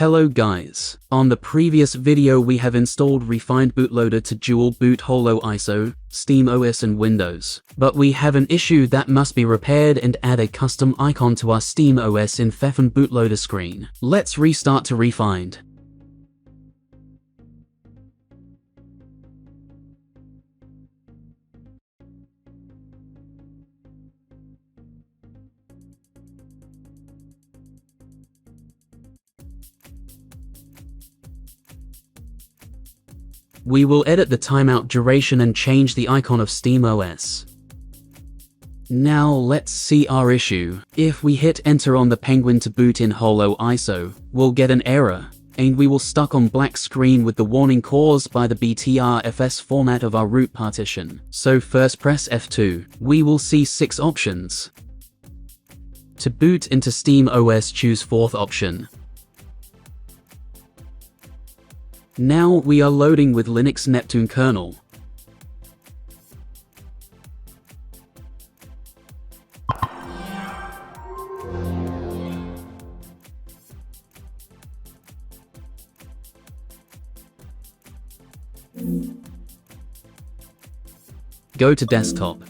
Hello guys. On the previous video we have installed rEFInd bootloader to dual boot HoloISO, SteamOS and Windows. But we have an issue that must be repaired and add a custom icon to our SteamOS in rEFInd bootloader screen. Let's restart to rEFInd. We will edit the timeout duration and change the icon of SteamOS. Now let's see our issue. If we hit enter on the penguin to boot in HoloISO, we'll get an error, and we will stuck on black screen with the warning caused by the BTRFS format of our root partition. So first press F2. We will see 6 options. To boot into SteamOS, choose 4th option. Now we are loading with Linux Neptune kernel. Go to desktop.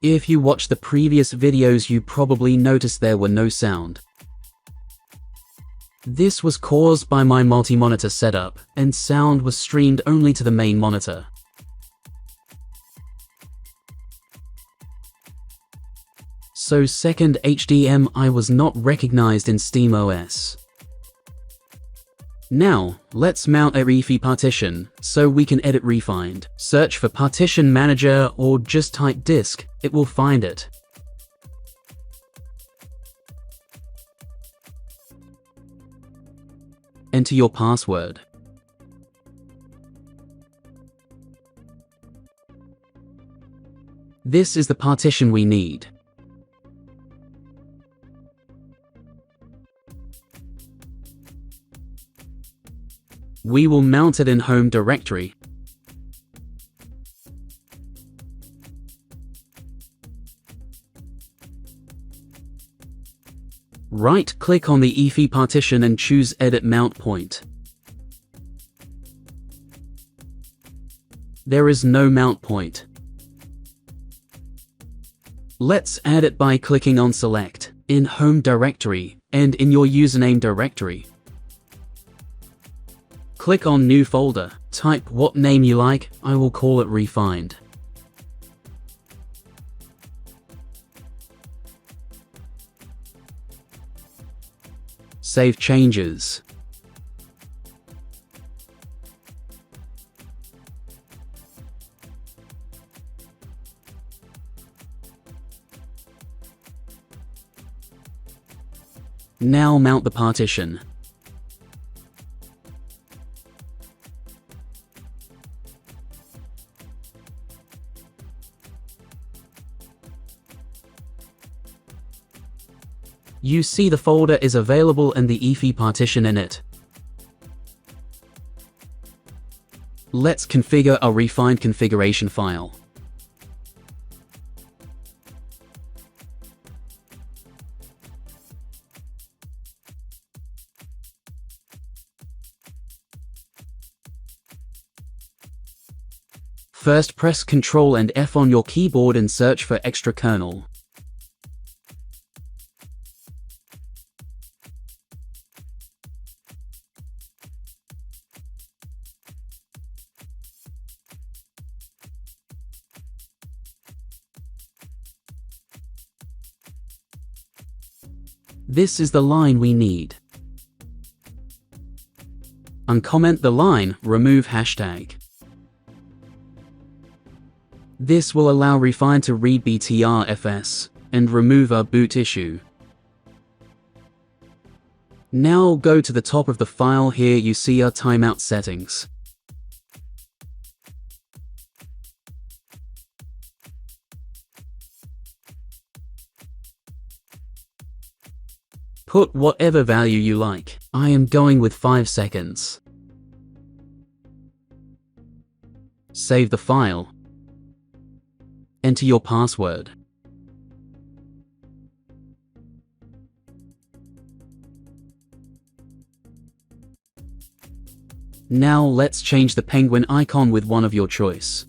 If you watched the previous videos, you probably noticed there were no sound. This was caused by my multi-monitor setup, and sound was streamed only to the main monitor. So second HDMI was not recognized in SteamOS. Now, let's mount a rEFI partition, so we can edit rEFInd. Search for Partition Manager or just type disk, it will find it. Enter your password. This is the partition we need. We will mount it in home directory. Right-click on the rEFI partition and choose Edit Mount Point. There is no mount point. Let's add it by clicking on Select, in Home Directory, and in your username directory. Click on New Folder, type what name you like, I will call it rEFInd. Save changes. Now mount the partition. You see the folder is available and the rEFI partition in it. Let's configure our rEFInd configuration file. First press Ctrl and F on your keyboard and search for extra kernel. This is the line we need. Uncomment the line, remove hashtag. This will allow rEFInd to read BTRFS and remove our boot issue. Now go to the top of the file. Here you see our timeout settings. Put whatever value you like. I am going with 5 seconds. Save the file. Enter your password. Now let's change the penguin icon with one of your choice.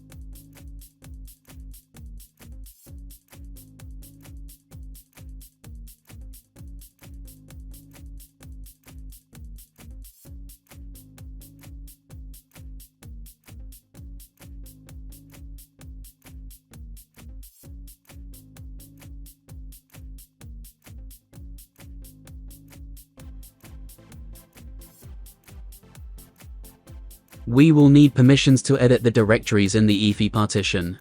We will need permissions to edit the directories in the EFI partition.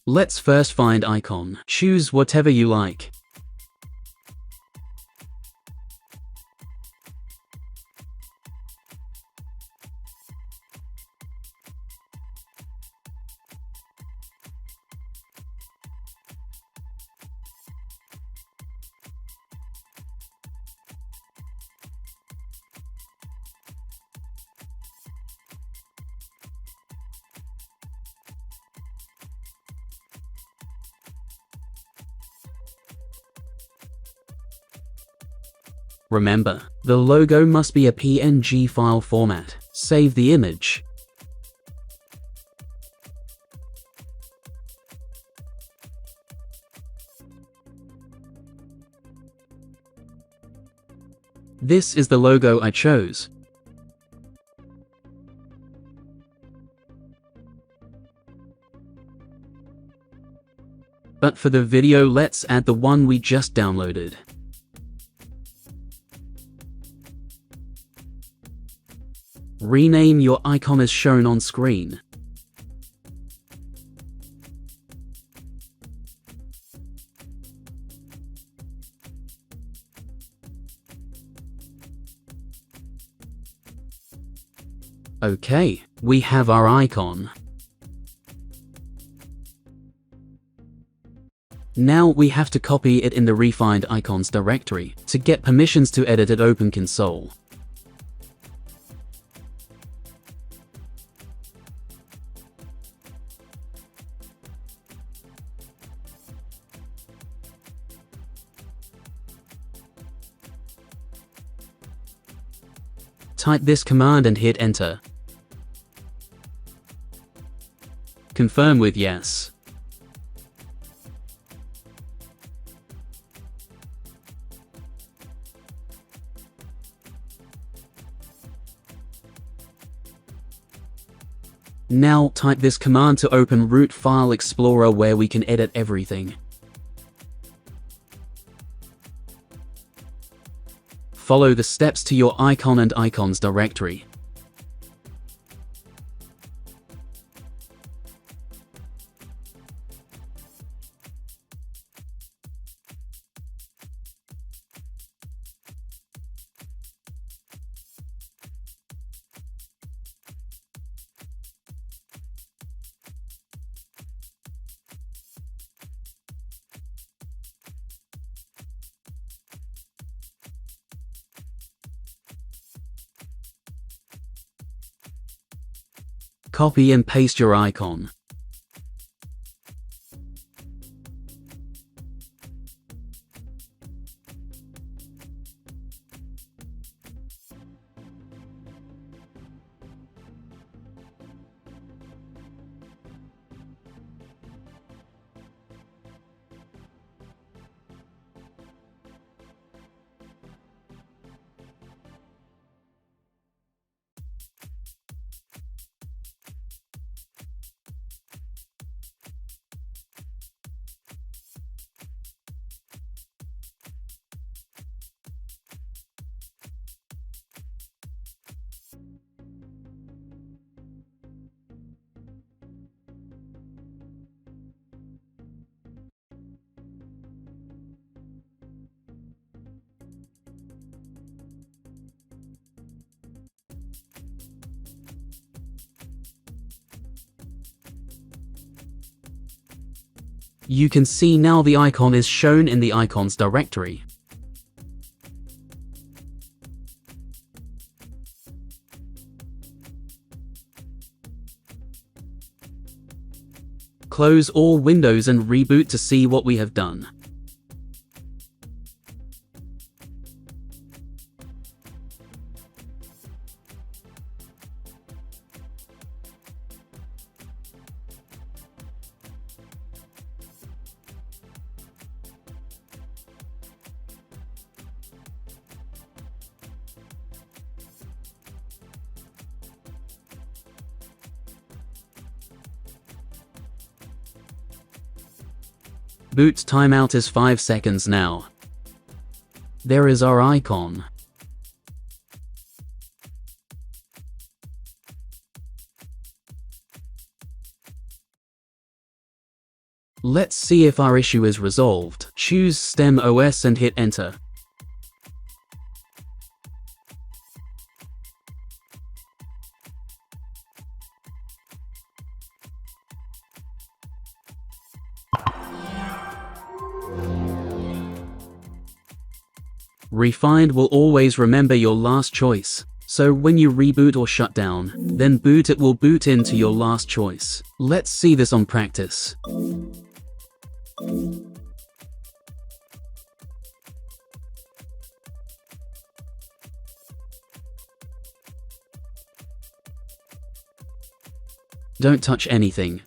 Let's first find icon. Choose whatever you like. Remember, the logo must be a PNG file format. Save the image. This is the logo I chose. But for the video, let's add the one we just downloaded. Rename your icon as shown on screen. Okay, we have our icon. Now we have to copy it in the rEFInd icons directory. To get permissions to edit it, open console. Type this command and hit enter. Confirm with yes. Now type this command to open Root File Explorer, where we can edit everything. Follow the steps to your icon and icons directory. Copy and paste your icon. You can see now the icon is shown in the icons directory. Close all windows and reboot to see what we have done. Boot timeout is 5 seconds now. There is our icon. Let's see if our issue is resolved. Choose SteamOS and hit enter. rEFInd will always remember your last choice, so when you reboot or shut down, then boot it will boot into your last choice. Let's see this on practice. Don't touch anything.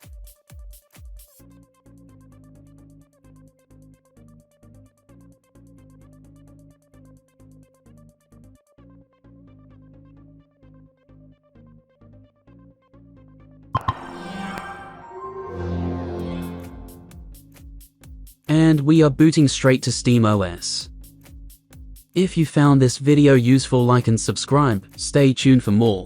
And we are booting straight to SteamOS. If you found this video useful, like and subscribe. Stay tuned for more.